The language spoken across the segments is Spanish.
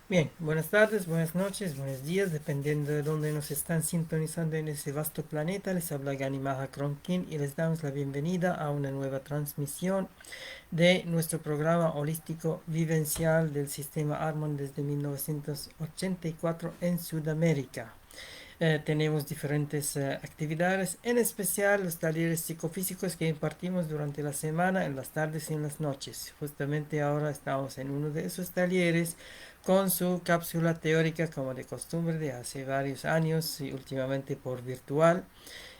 Bien, buenas tardes, buenas noches, buenos días, dependiendo de dónde nos están sintonizando en ese vasto planeta. Les habla Gani Maha Kronkin y les damos la bienvenida a una nueva transmisión de nuestro programa holístico vivencial del sistema Armon desde 1984 en Sudamérica. Tenemos diferentes actividades, en especial los talleres psicofísicos que impartimos durante la semana, en las tardes y en las noches. Justamente ahora estamos en uno de esos talleres con su cápsula teórica como de costumbre de hace varios años y últimamente por virtual.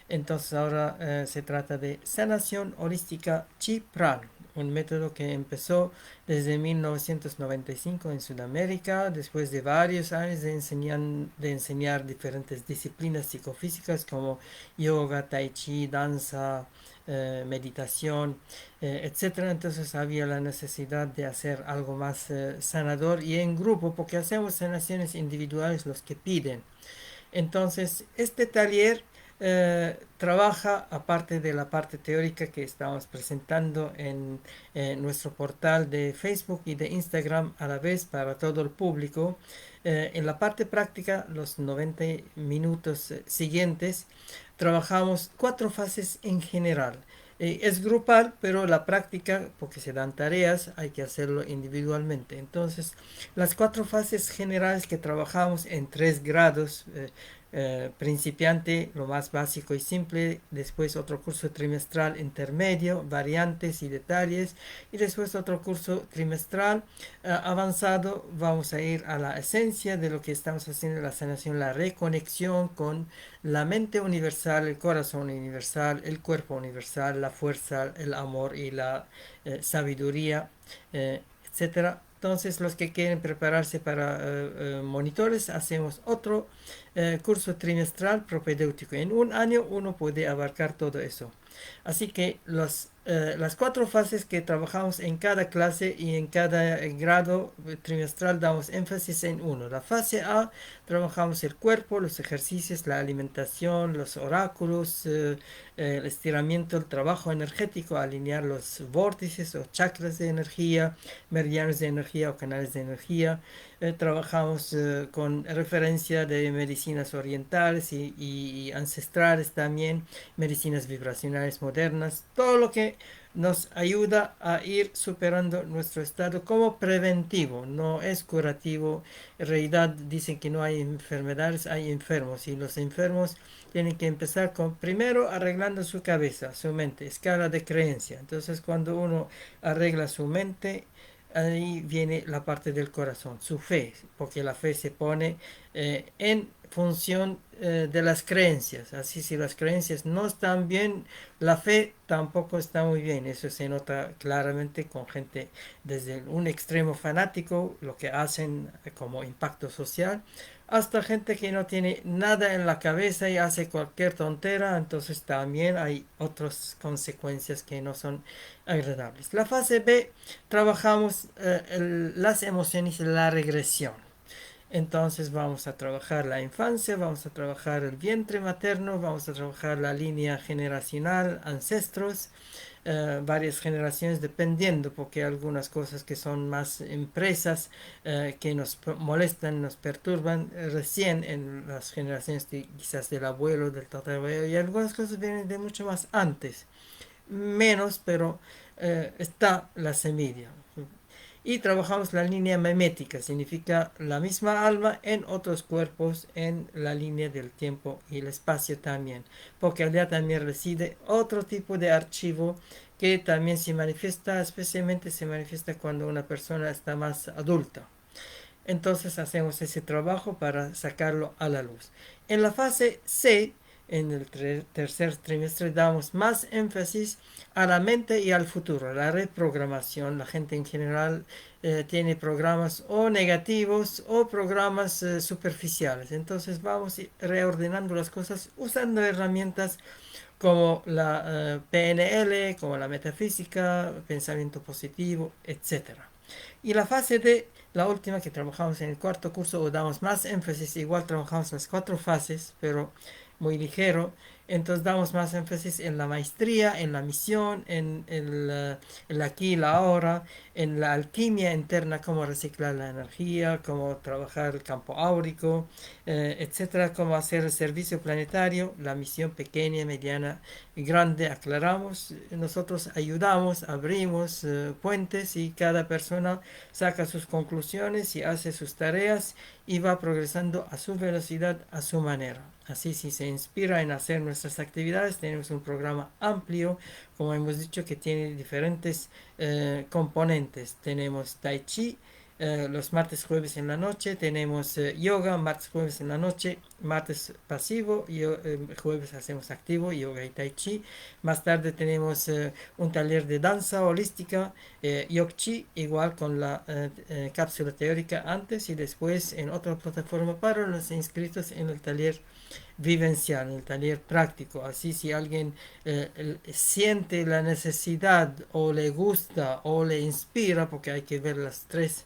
Entonces ahora se trata de sanación holística Chi Pran, un método que empezó desde 1995 en Sudamérica, después de varios años de enseñar diferentes disciplinas psicofísicas como yoga, tai chi, danza, meditación, etcétera. Entonces había la necesidad de hacer algo más sanador y en grupo, porque hacemos sanaciones individuales los que piden. Entonces, este taller trabaja, aparte de la parte teórica que estamos presentando en nuestro portal de Facebook y de Instagram a la vez para todo el público, en la parte práctica, los 90 minutos siguientes, trabajamos cuatro fases en general. Es grupal, pero la práctica, porque se dan tareas, hay que hacerlo individualmente. Entonces, las cuatro fases generales que trabajamos en 3 grados, principiante, lo más básico y simple, después otro curso trimestral intermedio, variantes y detalles, y después otro curso trimestral avanzado. Vamos a ir a la esencia de lo que estamos haciendo, la sanación, la reconexión con la mente universal, el corazón universal, el cuerpo universal, la fuerza, el amor y la sabiduría, etcétera. Entonces, los que quieren prepararse para monitores, hacemos otro curso trimestral propedéutico. En un año uno puede abarcar todo eso. Así que las cuatro fases que trabajamos en cada clase y en cada grado trimestral damos énfasis en uno. La fase A, trabajamos el cuerpo, los ejercicios, la alimentación, los oráculos, el estiramiento, el trabajo energético, alinear los vórtices o chakras de energía, meridianos de energía o canales de energía. Trabajamos con referencia de medicinas orientales y ancestrales también, medicinas vibracionales modernas, todo lo que nos ayuda a ir superando nuestro estado como preventivo, no es curativo. En realidad dicen que no hay enfermedades, hay enfermos, y los enfermos tienen que empezar con primero arreglando su cabeza, su mente, escala de creencia. Entonces cuando uno arregla su mente, ahí viene la parte del corazón, su fe, porque la fe se pone en función de las creencias. Así, si las creencias no están bien, la fe tampoco está muy bien. Eso se nota claramente con gente desde un extremo fanático, lo que hacen como impacto social, hasta gente que no tiene nada en la cabeza y hace cualquier tontera. Entonces también hay otras consecuencias que no son agradables. La fase B, trabajamos las emociones y la regresión. Entonces vamos a trabajar la infancia, vamos a trabajar el vientre materno, vamos a trabajar la línea generacional, ancestros, varias generaciones dependiendo, porque hay algunas cosas que son más impresas, que nos molestan, nos perturban recién en las generaciones quizás del abuelo, del tatarabuelo, y algunas cosas vienen de mucho más antes, menos, pero está la semilla. Y trabajamos la línea memética, significa la misma alma en otros cuerpos en la línea del tiempo y el espacio también, porque allá también reside otro tipo de archivo que también se manifiesta, especialmente se manifiesta cuando una persona está más adulta. Entonces hacemos ese trabajo para sacarlo a la luz. En la fase C, en el tercer trimestre, damos más énfasis a la mente y al futuro, la reprogramación. La gente en general tiene programas o negativos o programas superficiales. Entonces vamos reordenando las cosas usando herramientas como la PNL, como la metafísica, pensamiento positivo, etcétera. Y la fase de la última que trabajamos en el cuarto curso, o damos más énfasis, igual trabajamos las cuatro fases, pero muy ligero, Entonces damos más énfasis en la maestría, en la misión, en el aquí y la ahora, en la alquimia interna, cómo reciclar la energía, cómo trabajar el campo áurico, etcétera, cómo hacer el servicio planetario, la misión pequeña, mediana y grande. Aclaramos, nosotros ayudamos, abrimos puentes y cada persona saca sus conclusiones y hace sus tareas y va progresando a su velocidad, a su manera. Así, si se inspira en hacer nuestras actividades, tenemos un programa amplio, como hemos dicho, que tiene diferentes componentes. Tenemos Tai Chi, los martes, jueves en la noche. Tenemos yoga, martes, jueves en la noche. Martes pasivo, jueves hacemos activo, yoga y Tai Chi. Más tarde tenemos un taller de danza holística, Yok Chi, igual con la cápsula teórica antes y después en otra plataforma para los inscritos en el taller vivencial, en el taller práctico. Así si alguien siente la necesidad o le gusta o le inspira, porque hay que ver las tres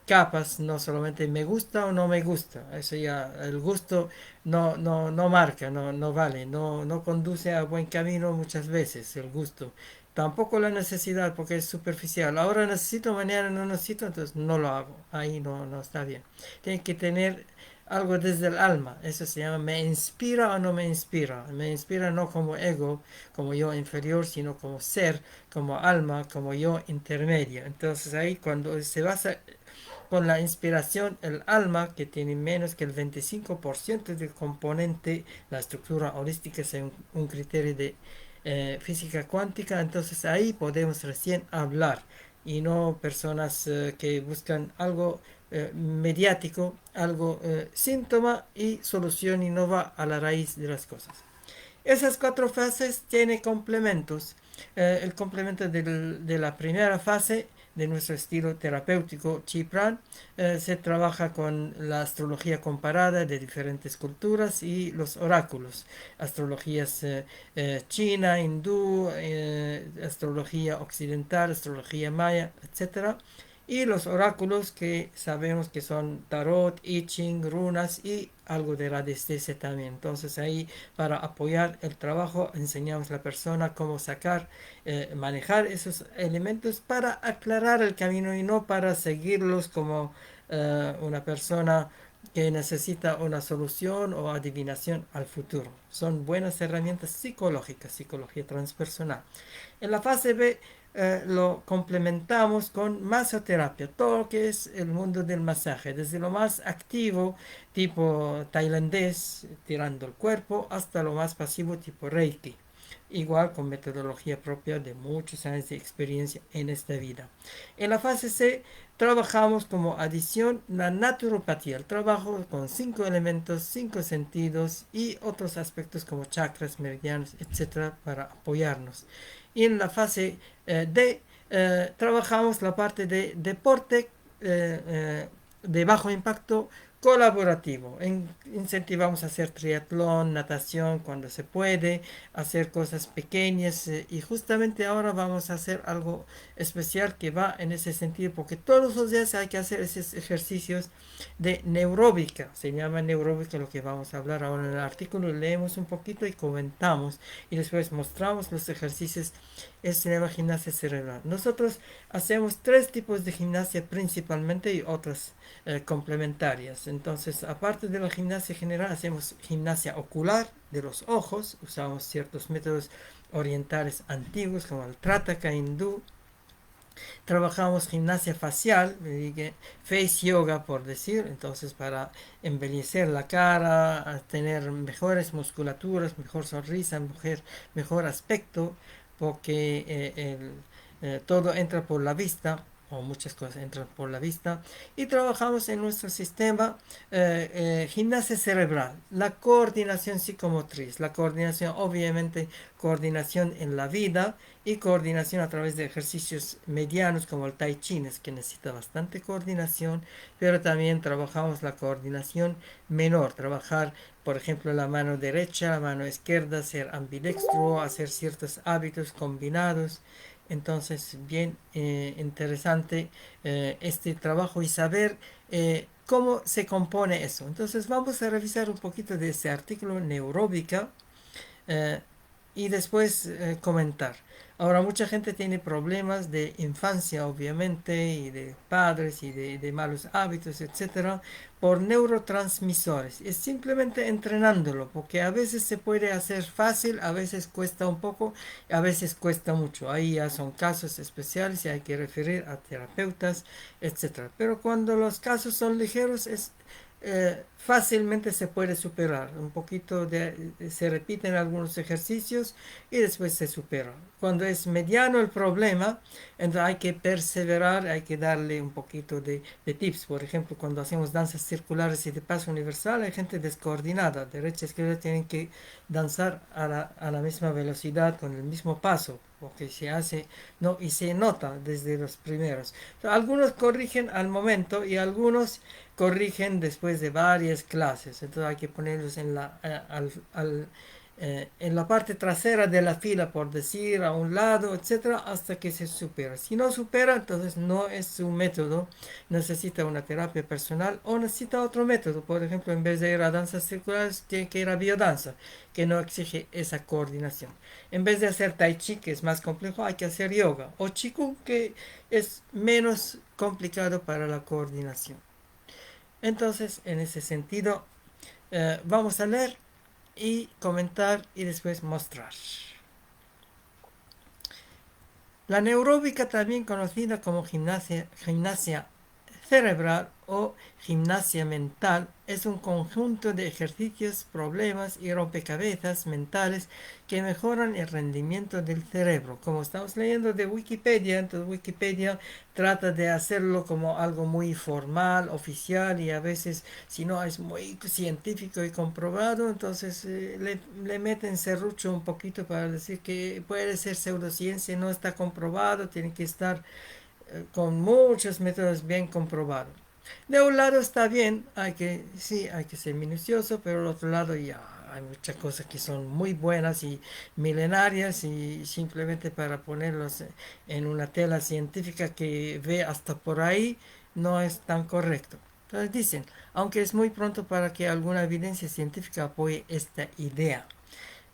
capas, no solamente me gusta o no me gusta, eso ya el gusto no marca, no vale, no conduce a buen camino muchas veces el gusto. Tampoco la necesidad porque es superficial. Ahora necesito, mañana no necesito, entonces no lo hago. Ahí no está bien. Tiene que tener algo desde el alma. Eso se llama me inspira o no me inspira. Me inspira no como ego, como yo inferior, sino como ser, como alma, como yo intermedio. Entonces ahí cuando se basa con la inspiración, el alma, que tiene menos que el 25% del componente, la estructura holística es un criterio de física cuántica, entonces ahí podemos recién hablar y no personas que buscan algo mediático, algo síntoma y solución y no va a la raíz de las cosas. Esas cuatro fases tienen complementos. El complemento de la primera fase de nuestro estilo terapéutico Chipran se trabaja con la astrología comparada de diferentes culturas y los oráculos, astrologías china, hindú, astrología occidental, astrología maya, etcétera, y los oráculos que sabemos que son tarot, I Ching, runas y algo de radiestesia también. Entonces ahí para apoyar el trabajo enseñamos a la persona cómo sacar, manejar esos elementos para aclarar el camino y no para seguirlos como una persona que necesita una solución o adivinación al futuro. Son buenas herramientas psicológicas, psicología transpersonal. En la fase B lo complementamos con masoterapia, todo lo que es el mundo del masaje, desde lo más activo, tipo tailandés, tirando el cuerpo, hasta lo más pasivo, tipo Reiki. Igual con metodología propia de muchos años de experiencia en esta vida. En la fase C trabajamos como adición la naturopatía, el trabajo con 5 elementos, 5 sentidos y otros aspectos como chakras, meridianos, etcétera, para apoyarnos. Y en la fase D trabajamos la parte de deporte de bajo impacto colaborativo. Incentivamos a hacer triatlón, natación cuando se puede, hacer cosas pequeñas y justamente ahora vamos a hacer algo especial que va en ese sentido porque todos los días hay que hacer esos ejercicios de neuróbica. Se llama neuróbica lo que vamos a hablar ahora en el artículo. Leemos un poquito y comentamos y después mostramos los ejercicios. Se llama gimnasia cerebral. Nosotros hacemos 3 tipos de gimnasia principalmente y otras complementarias. Entonces, aparte de la gimnasia general, hacemos gimnasia ocular de los ojos. Usamos ciertos métodos orientales antiguos como el Trataka hindú. Trabajamos gimnasia facial, face yoga por decir, entonces para embellecer la cara, tener mejores musculaturas, mejor sonrisa, mejor aspecto, porque todo entra por la vista o muchas cosas entran por la vista y trabajamos en nuestro sistema gimnasia cerebral, la coordinación psicomotriz, la coordinación obviamente coordinación en la vida y coordinación a través de ejercicios medianos como el Tai Chi, que necesita bastante coordinación, pero también trabajamos la coordinación menor, trabajar por ejemplo la mano derecha, la mano izquierda, ser ambidextro, hacer ciertos hábitos combinados. Entonces, bien interesante este trabajo y saber cómo se compone eso. Entonces, vamos a revisar un poquito de ese artículo neuróbica eh, y después comentar. Ahora, mucha gente tiene problemas de infancia, obviamente, y de padres y de malos hábitos, etcétera, por neurotransmisores. Es simplemente entrenándolo, porque a veces se puede hacer fácil, a veces cuesta un poco, a veces cuesta mucho. Ahí ya son casos especiales y hay que referir a terapeutas, etcétera. Pero cuando los casos son ligeros, es fácilmente se puede superar. Un poquito se repiten algunos ejercicios y después se supera. Cuando es mediano el problema, entonces hay que perseverar, hay que darle un poquito de tips. Por ejemplo, cuando hacemos danzas circulares y de paso universal, hay gente descoordinada. Derecha y izquierda tienen que danzar a la misma velocidad, con el mismo paso, porque se hace, no, y se nota desde los primeros. Algunos corrigen al momento y algunos corrigen después de varias clases. Entonces hay que ponerlos en la parte trasera de la fila, por decir, a un lado, etcétera, hasta que se supera. Si no supera, entonces no es su método, necesita una terapia personal o necesita otro método. Por ejemplo, en vez de ir a danzas circulares, tiene que ir a biodanza, que no exige esa coordinación. En vez de hacer tai chi, que es más complejo, hay que hacer yoga o qigong, que es menos complicado para la coordinación. Entonces, en ese sentido, vamos a leer y comentar y después mostrar. La neuróbica, también conocida como gimnasia cerebral o gimnasia mental, es un conjunto de ejercicios, problemas y rompecabezas mentales que mejoran el rendimiento del cerebro. Como estamos leyendo de Wikipedia, entonces Wikipedia trata de hacerlo como algo muy formal, oficial, y a veces, si no es muy científico y comprobado, entonces le meten serrucho un poquito para decir que puede ser pseudociencia, no está comprobado, tiene que estar con muchos métodos bien comprobados. De un lado está bien, sí, hay que ser minucioso, pero del otro lado ya hay muchas cosas que son muy buenas y milenarias, y simplemente para ponerlos en una tela científica que ve hasta por ahí, no es tan correcto. Entonces dicen, aunque es muy pronto para que alguna evidencia científica apoye esta idea.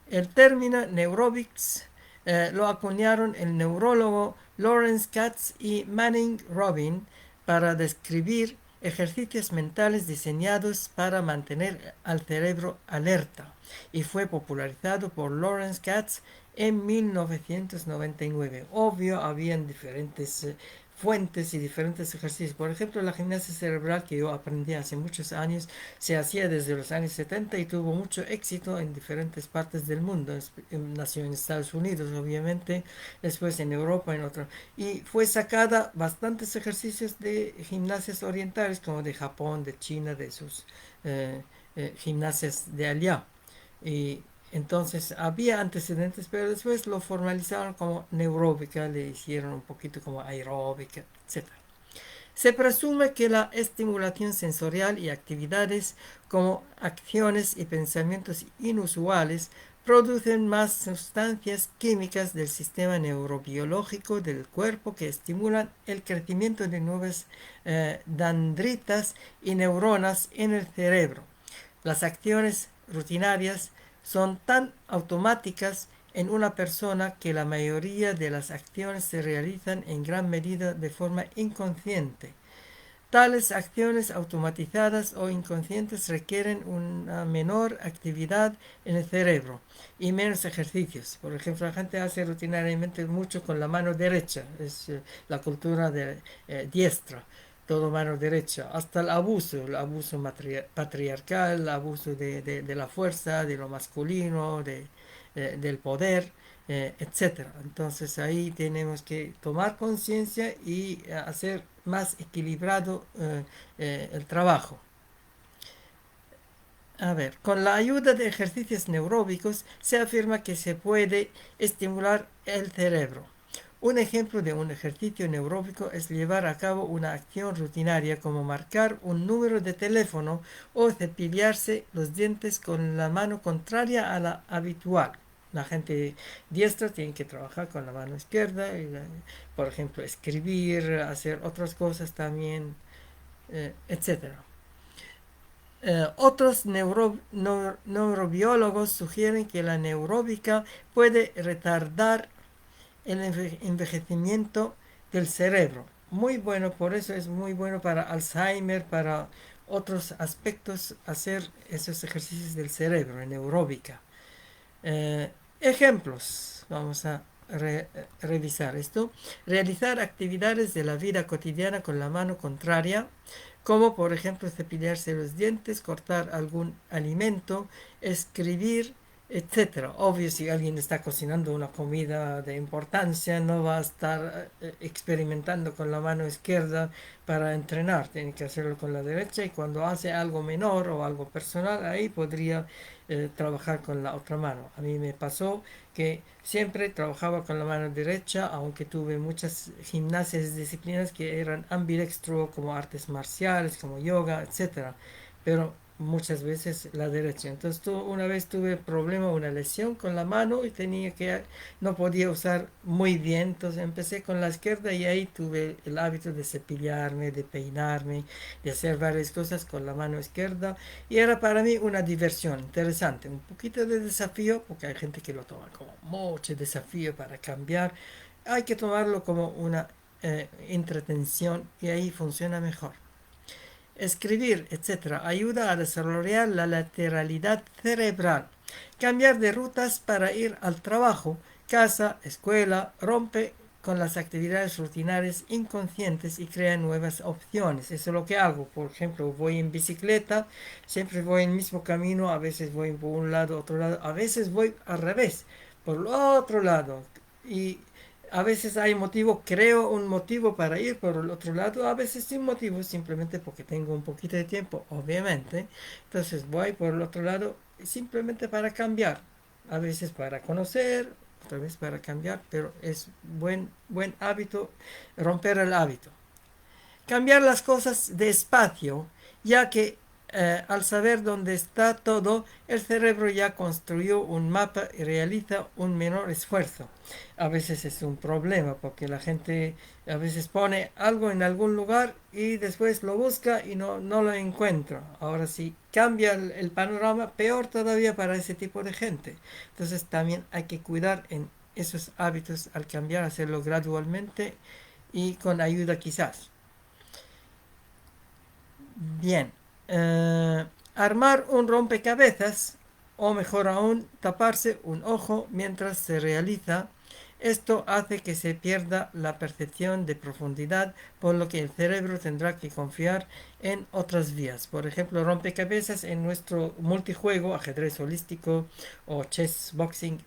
El término neurobics lo acuñaron el neurólogo Lawrence Katz y Manning Robin para describir ejercicios mentales diseñados para mantener al cerebro alerta, y fue popularizado por Lawrence Katz en 1999. Obvio, habían diferentes fuentes y diferentes ejercicios. Por ejemplo, la gimnasia cerebral, que yo aprendí hace muchos años, se hacía desde los años 70 y tuvo mucho éxito en diferentes partes del mundo. Nació en Estados Unidos, obviamente, después en Europa, en otros. Y fue sacada bastantes ejercicios de gimnasias orientales, como de Japón, de China, de sus gimnasias de allá. Y entonces había antecedentes, pero después lo formalizaron como neuróbica, le hicieron un poquito como aeróbica, etc. Se presume que la estimulación sensorial y actividades como acciones y pensamientos inusuales producen más sustancias químicas del sistema neurobiológico del cuerpo que estimulan el crecimiento de nuevas dendritas y neuronas en el cerebro. Las acciones rutinarias son tan automáticas en una persona que la mayoría de las acciones se realizan en gran medida de forma inconsciente. Tales acciones automatizadas o inconscientes requieren una menor actividad en el cerebro y menos ejercicios. Por ejemplo, la gente hace rutinariamente mucho con la mano derecha, es la cultura de diestra, todo mano derecha, hasta el abuso patriarcal, el abuso de la fuerza, de lo masculino, del poder, etcétera. Entonces ahí tenemos que tomar conciencia y hacer más equilibrado el trabajo. A ver, con la ayuda de ejercicios neuróbicos se afirma que se puede estimular el cerebro. Un ejemplo de un ejercicio neuróbico es llevar a cabo una acción rutinaria como marcar un número de teléfono o cepillarse los dientes con la mano contraria a la habitual. La gente diestra tiene que trabajar con la mano izquierda, por ejemplo, escribir, hacer otras cosas también, etcétera. Otros neurobiólogos sugieren que la neuróbica puede retardar el envejecimiento del cerebro. Muy bueno, por eso es muy bueno para Alzheimer, para otros aspectos, hacer esos ejercicios del cerebro en neuróbica. Ejemplos, vamos a revisar esto. Realizar actividades de la vida cotidiana con la mano contraria, como por ejemplo cepillarse los dientes, cortar algún alimento, escribir, etcétera. Obvio, si alguien está cocinando una comida de importancia, no va a estar experimentando con la mano izquierda para entrenar, tiene que hacerlo con la derecha, y cuando hace algo menor o algo personal, ahí podría trabajar con la otra mano. A mí me pasó que siempre trabajaba con la mano derecha, aunque tuve muchas gimnasias, disciplinas que eran ambidextro, como artes marciales, como yoga, etcétera, pero muchas veces la derecha. Entonces una vez tuve problema, una lesión con la mano, y no podía usar muy bien, entonces empecé con la izquierda, y ahí tuve el hábito de cepillarme, de peinarme, de hacer varias cosas con la mano izquierda, y era para mí una diversión interesante, un poquito de desafío, porque hay gente que lo toma como mucho desafío para cambiar. Hay que tomarlo como una entretención, y ahí funciona mejor. Escribir, etcétera, ayuda a desarrollar la lateralidad cerebral. Cambiar de rutas para ir al trabajo, casa, escuela, rompe con las actividades rutinarias inconscientes y crea nuevas opciones. Eso es lo que hago. Por ejemplo, voy en bicicleta, siempre voy en el mismo camino, a veces voy por un lado, otro lado, a veces voy al revés, por el otro lado. Y a veces hay motivo, creo un motivo para ir por el otro lado, a veces sin motivo, simplemente porque tengo un poquito de tiempo, obviamente. Entonces voy por el otro lado simplemente para cambiar. A veces para conocer, otra vez para cambiar, pero es buen hábito romper el hábito. Cambiar las cosas de espacio, ya que al saber dónde está todo, el cerebro ya construyó un mapa y realiza un menor esfuerzo. A veces es un problema porque la gente a veces pone algo en algún lugar y después lo busca y no lo encuentra. Ahora si cambia el panorama, peor todavía para ese tipo de gente. Entonces también hay que cuidar en esos hábitos al cambiar, hacerlo gradualmente y con ayuda quizás. Bien, armar un rompecabezas, o mejor aún, taparse un ojo mientras se realiza. Esto hace que se pierda la percepción de profundidad, por lo que el cerebro tendrá que confiar en otras vías. Por ejemplo, rompecabezas en nuestro multijuego, ajedrez holístico o chess boxing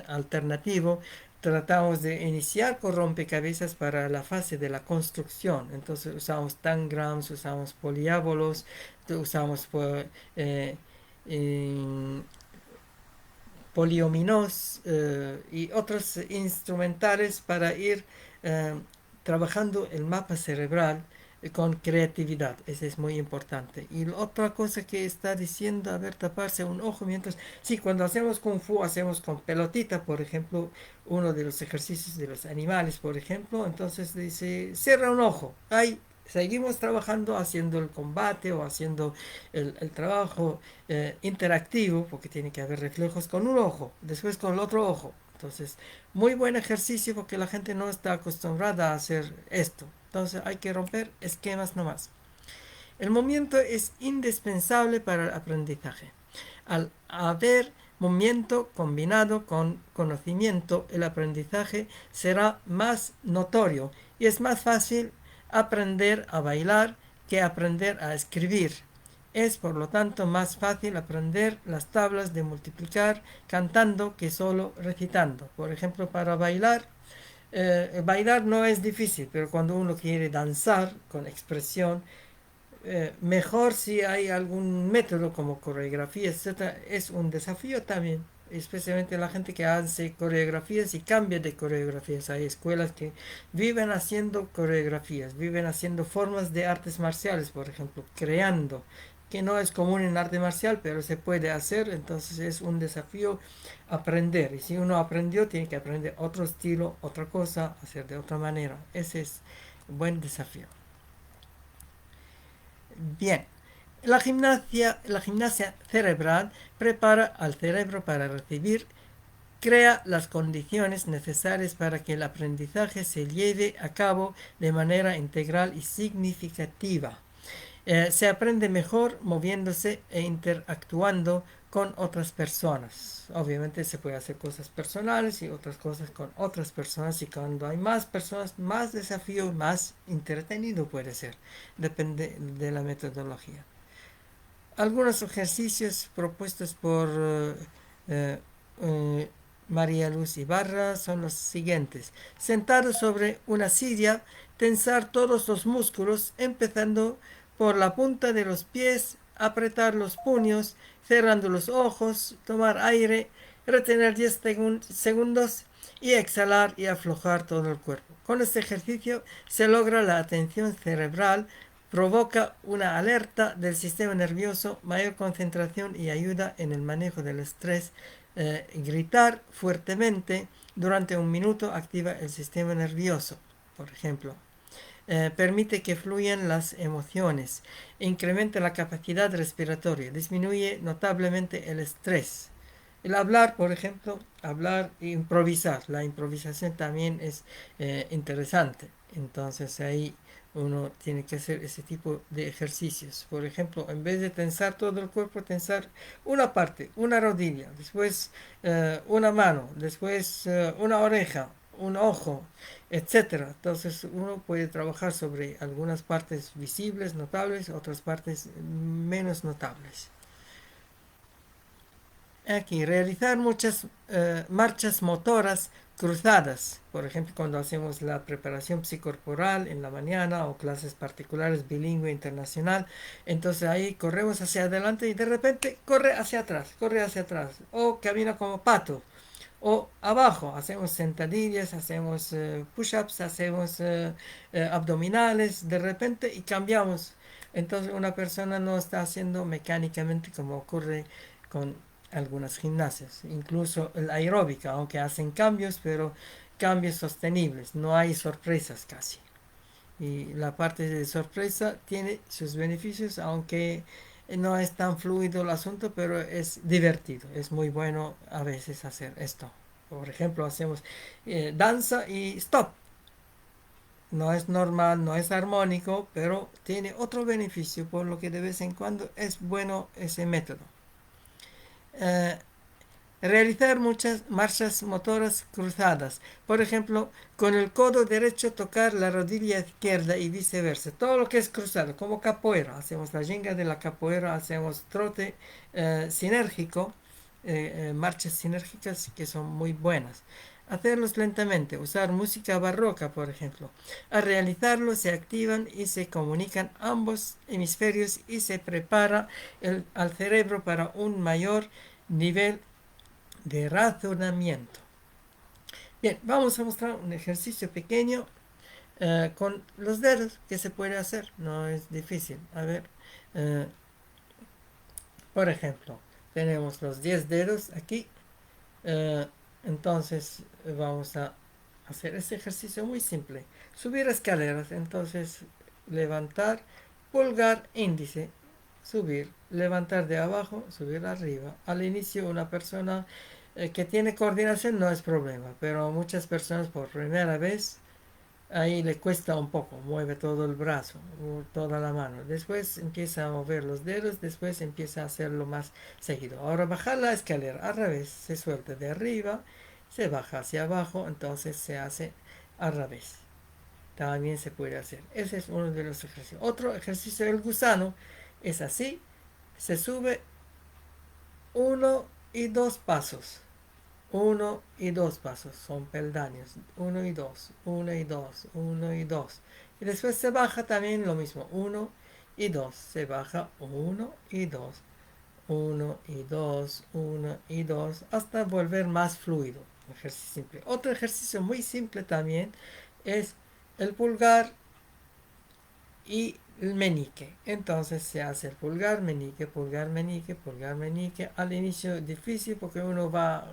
alternativo. Tratamos de iniciar con rompecabezas para la fase de la construcción. Entonces usamos tangrams, usamos poliábolos, usamos eh, eh, poliominos y otros instrumentales para ir eh, trabajando el mapa cerebral con creatividad. Eso es muy importante. Y la otra cosa que está diciendo, a ver, taparse un ojo mientras... Sí, cuando hacemos kung fu, hacemos con pelotita, por ejemplo, uno de los ejercicios de los animales, por ejemplo. Entonces dice, cierra un ojo. Ahí seguimos trabajando, haciendo el combate o haciendo el trabajo interactivo, porque tiene que haber reflejos con un ojo, después con el otro ojo. Entonces, muy buen ejercicio porque la gente no está acostumbrada a hacer esto. Entonces hay que romper esquemas nomás. El movimiento es indispensable para el aprendizaje. Al haber movimiento combinado con conocimiento, el aprendizaje será más notorio y es más fácil aprender a bailar que aprender a escribir. Es por lo tanto más fácil aprender las tablas de multiplicar cantando que solo recitando. Por ejemplo, para bailar no es difícil, pero cuando uno quiere danzar con expresión, mejor si hay algún método como coreografía, etcétera, es un desafío también, especialmente la gente que hace coreografías y cambia de coreografías. Hay escuelas que viven haciendo coreografías, viven haciendo formas de artes marciales, por ejemplo, creando, que no es común en arte marcial, pero se puede hacer. Entonces es un desafío aprender, y si uno aprendió, tiene que aprender otro estilo, otra cosa, hacer de otra manera. Ese es un buen desafío. Bien, La gimnasia cerebral prepara al cerebro para recibir, crea las condiciones necesarias para que el aprendizaje se lleve a cabo de manera integral y significativa. Se aprende mejor moviéndose e interactuando con otras personas. Obviamente se puede hacer cosas personales y otras cosas con otras personas, y cuando hay más personas, más desafío, más entretenido puede ser. Depende de la metodología. Algunos ejercicios propuestos por eh, eh, María Luz Ibarra son los siguientes. Sentado sobre una silla, tensar todos los músculos, empezando por la punta de los pies, apretar los puños, cerrando los ojos, tomar aire, retener 10 segundos y exhalar y aflojar todo el cuerpo. Con este ejercicio se logra la atención cerebral, provoca una alerta del sistema nervioso, mayor concentración y ayuda en el manejo del estrés. Gritar fuertemente durante un minuto activa el sistema nervioso, por ejemplo. Permite que fluyan las emociones, incrementa la capacidad respiratoria, disminuye notablemente el estrés. El hablar, por ejemplo, hablar e improvisar. La improvisación también es interesante. Entonces ahí uno tiene que hacer ese tipo de ejercicios. Por ejemplo, en vez de tensar todo el cuerpo, tensar una parte, una rodilla, después una mano, después una oreja, un ojo, etcétera. Entonces uno puede trabajar sobre algunas partes visibles, notables, otras partes menos notables. Aquí, realizar muchas marchas motoras cruzadas. Por ejemplo, cuando hacemos la preparación psicorporal en la mañana o clases particulares bilingüe internacional, entonces ahí corremos hacia adelante y de repente corre hacia atrás, o camina como pato, o abajo, hacemos sentadillas, hacemos push-ups, hacemos abdominales, de repente y cambiamos. Entonces una persona no está haciendo mecánicamente como ocurre con algunas gimnasias, incluso el aeróbica, aunque hacen cambios, pero cambios sostenibles, no hay sorpresas casi. Y la parte de sorpresa tiene sus beneficios, aunque no es tan fluido el asunto, pero es divertido, es muy bueno a veces hacer esto. Por ejemplo, hacemos danza y stop. No es normal, no es armónico, pero tiene otro beneficio, por lo que de vez en cuando es bueno ese método. Eh, Realizar muchas marchas motoras cruzadas. Por ejemplo, con el codo derecho tocar la rodilla izquierda y viceversa. Todo lo que es cruzado, como capoeira. Hacemos la jinga de la capoeira, hacemos trote sinérgico, marchas sinérgicas que son muy buenas. Hacerlos lentamente, usar música barroca, por ejemplo. Al realizarlo se activan y se comunican ambos hemisferios y se prepara al cerebro para un mayor nivel de razonamiento. Bien, vamos a mostrar un ejercicio pequeño con los dedos que se puede hacer, no es difícil. A ver, eh, por ejemplo, tenemos los 10 dedos aquí, eh, entonces vamos a hacer este ejercicio muy simple. Subir escaleras, entonces levantar pulgar índice, subir, levantar de abajo, subir arriba. Al inicio una persona que tiene coordinación no es problema, pero muchas personas por primera vez ahí le cuesta un poco, mueve todo el brazo, toda la mano. Después empieza a mover los dedos, después empieza a hacerlo más seguido. Ahora bajar la escalera al revés, se suelta de arriba, se baja hacia abajo, entonces se hace al revés. También se puede hacer. Ese es uno de los ejercicios. Otro ejercicio del gusano es así, se sube uno y dos pasos. Uno y dos pasos son peldaños. Uno y dos, uno y dos, uno y dos. Y después se baja también lo mismo. Uno y dos. Se baja uno y dos. Uno y dos, uno y dos. Hasta volver más fluido. Ejercicio simple. Otro ejercicio muy simple también es el pulgar y el meñique. Entonces se hace el pulgar, meñique, pulgar, meñique, pulgar, meñique. Al inicio difícil porque uno va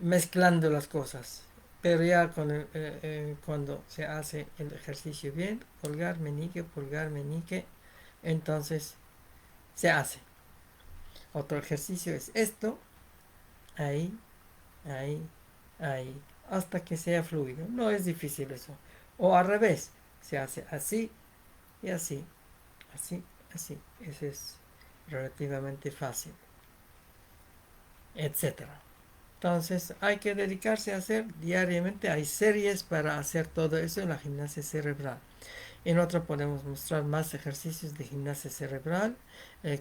mezclando las cosas. Pero ya cuando se hace el ejercicio bien, pulgar, meñique, entonces se hace. Otro ejercicio es esto, ahí, ahí, ahí, hasta que sea fluido. No es difícil eso. O al revés, se hace así y así, así, así. Eso es relativamente fácil, etcétera. Entonces hay que dedicarse a hacer diariamente. Hay series para hacer todo eso en la gimnasia cerebral. En otra podemos mostrar más ejercicios de gimnasia cerebral,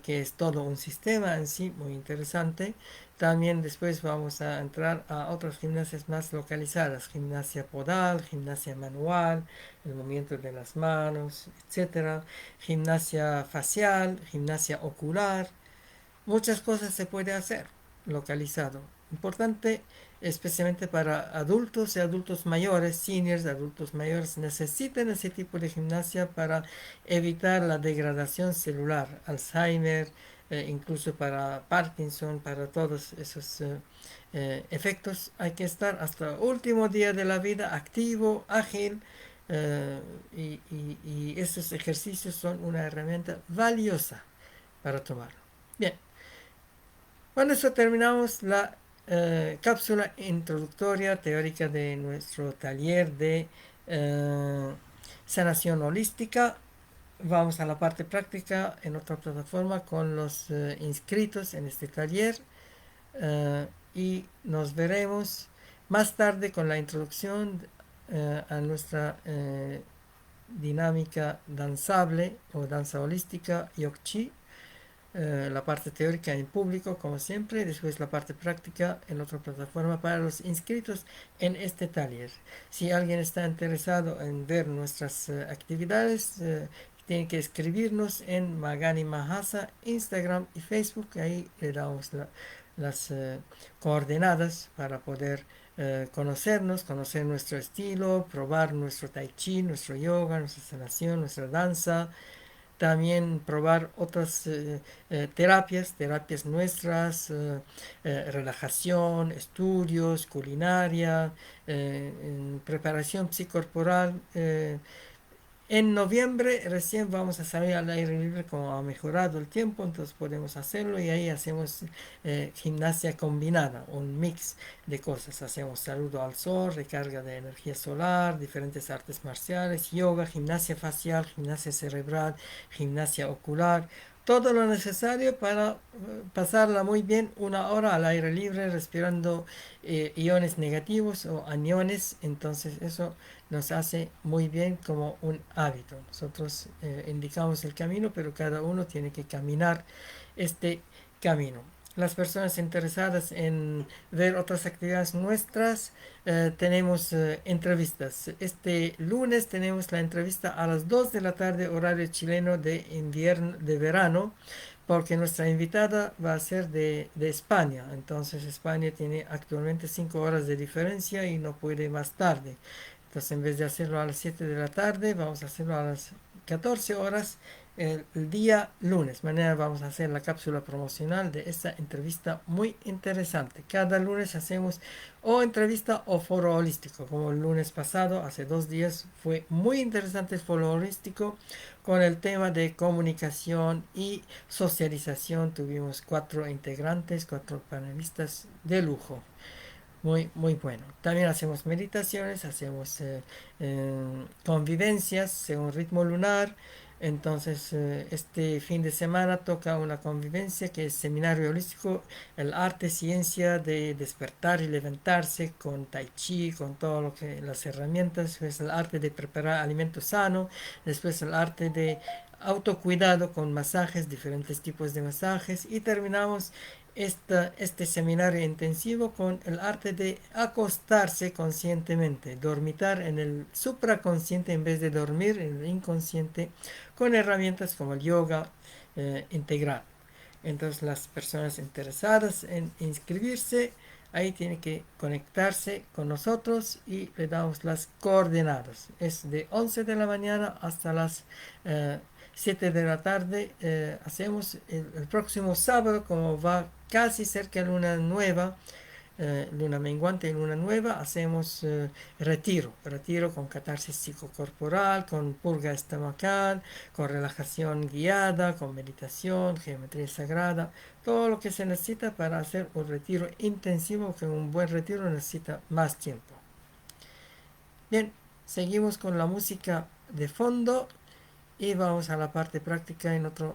que es todo un sistema en sí muy interesante. También después vamos a entrar a otras gimnasias más localizadas, gimnasia podal, gimnasia manual, el movimiento de las manos, etcétera, gimnasia facial, gimnasia ocular. Muchas cosas se puede hacer localizado. Importante, especialmente para adultos y adultos mayores, seniors, adultos mayores, necesitan ese tipo de gimnasia para evitar la degradación celular, Alzheimer, incluso para Parkinson, para todos esos efectos. Hay que estar hasta el último día de la vida activo, ágil, y esos ejercicios son una herramienta valiosa para tomarlo. Bien. Con eso terminamos la cápsula introductoria teórica de nuestro taller de eh, sanación holística. Vamos a la parte práctica en otra plataforma con los inscritos en este taller, y nos veremos más tarde con la introducción a nuestra dinámica danzable o danza holística Yogchi, la parte teórica en público, como siempre, y después la parte práctica en otra plataforma para los inscritos en este taller. Si alguien está interesado en ver nuestras actividades, tiene que escribirnos en Magani Mahasa, Instagram y Facebook. Ahí le damos las coordenadas para poder conocernos, conocer nuestro estilo, probar nuestro tai chi, nuestro yoga, nuestra sanación, nuestra danza, también probar otras terapias nuestras, relajación, estudios, culinaria, preparación psicorporal. En noviembre recién vamos a salir al aire libre como ha mejorado el tiempo, entonces podemos hacerlo y ahí hacemos gimnasia combinada, un mix de cosas. Hacemos saludo al sol, recarga de energía solar, diferentes artes marciales, yoga, gimnasia facial, gimnasia cerebral, gimnasia ocular. Todo lo necesario para pasarla muy bien una hora al aire libre respirando iones negativos o aniones. Entonces eso nos hace muy bien como un hábito. Nosotros indicamos el camino, pero cada uno tiene que caminar este camino. Las personas interesadas en ver otras actividades nuestras, tenemos entrevistas. Este lunes tenemos la entrevista a las 2 de la tarde, horario chileno de invierno, de verano, porque nuestra invitada va a ser de España. Entonces España tiene actualmente 5 horas de diferencia y no puede más tarde. Entonces, en vez de hacerlo a las 7 de la tarde, vamos a hacerlo a las 14 horas el día lunes. Mañana vamos a hacer la cápsula promocional de esta entrevista muy interesante. Cada lunes hacemos o entrevista o foro holístico, como el lunes pasado, hace 2 días, fue muy interesante el foro holístico con el tema de comunicación y socialización. Tuvimos 4 integrantes, 4 panelistas de lujo. Muy, muy bueno. También hacemos meditaciones, hacemos convivencias según ritmo lunar. Entonces, este fin de semana toca una convivencia que es seminario holístico, el arte, ciencia de despertar y levantarse con tai chi, con todo lo que las herramientas, después el arte de preparar alimento sano, después el arte de autocuidado con masajes, diferentes tipos de masajes, y terminamos este seminario intensivo con el arte de acostarse conscientemente, dormitar en el supraconsciente en vez de dormir en el inconsciente, con herramientas como el yoga integral. Entonces las personas interesadas en inscribirse, ahí tienen que conectarse con nosotros y le damos las coordenadas. Es de 11 de la mañana hasta las 7 de la tarde. Hacemos el próximo sábado, como va casi cerca de luna nueva, luna menguante y luna nueva, hacemos retiro con catarsis psicocorporal, con purga estomacal, con relajación guiada, con meditación, geometría sagrada, todo lo que se necesita para hacer un retiro intensivo, que un buen retiro necesita más tiempo. Bien, seguimos con la música de fondo y vamos a la parte práctica en otra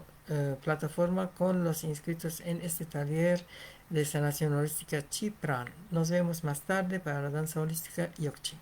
plataforma con los inscritos en este taller de sanación holística Chi Pran. Nos vemos más tarde para la danza holística Yokchi.